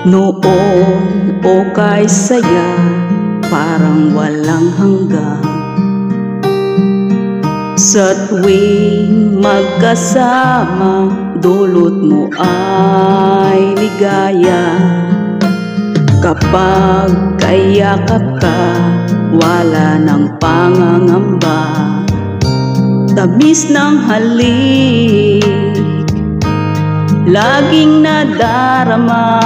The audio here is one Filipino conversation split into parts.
Noon kay saya, parang walang hanggan. Sa tuwing magkasama, dulot mo ay ligaya. Kapag kayakap ka, wala ng pangangamba. Tamis ng halik, laging nadarama.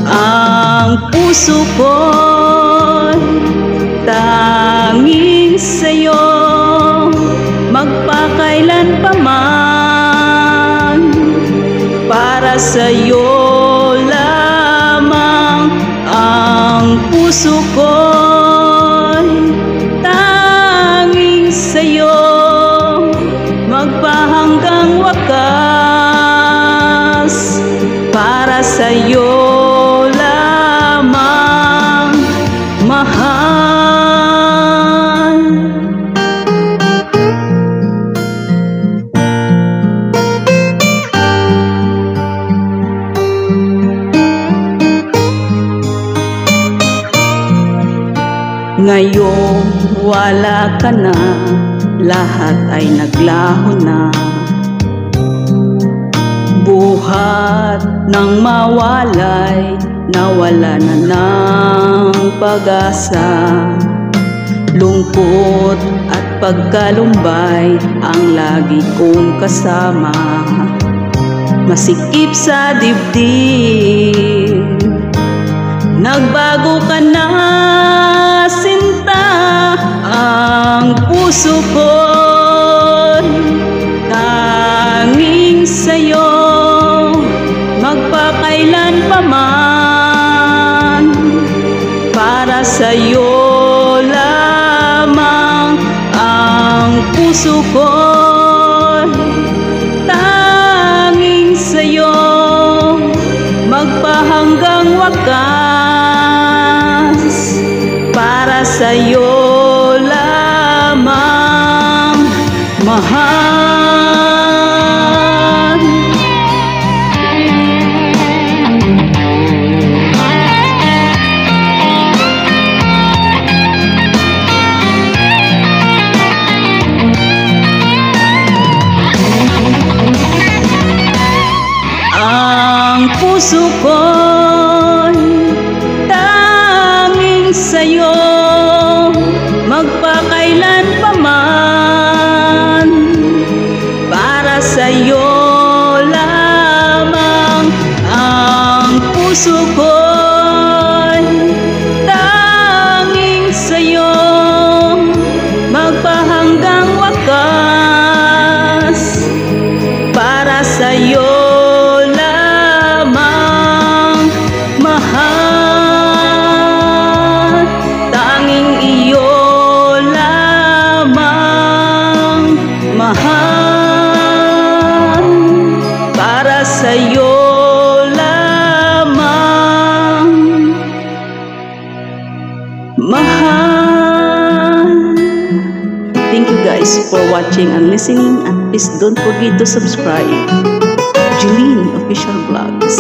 Ang puso ko'y tanging sa'yo, magpakailan pa man. Para sa'yo lamang ang puso ko'y tanging sa'yo, magpahanggang wakas. Para sa'yo lamang, mahal. Ngayon wala ka na, lahat ay naglaho na. Buhat ng mawalay, nawala na ng pag-asa. Lungkot at pagkalumbay ang lagi kong kasama. Masikip sa dibdib, nagbago ka na sinta. Ang puso ko'y tanging sa'yo, magpakailan pa man. Para sa'yo lamang ang puso ko'y tanging sa'yo, magpahanggang wakas. Para sa'yo lamang, mahal. Ang puso ko'y tanging sa'yo, magpakailan pa man. Para sa'yo lamang ang puso ko'y tanging sa'yo, magpahanggang wakas. Para sa'yo lamang, mahal. Tanging iyo lamang, mahal. Para sa'yo lamang, mahal. Thank you guys for watching and listening, and please don't forget to subscribe. Julene Official Vlogs.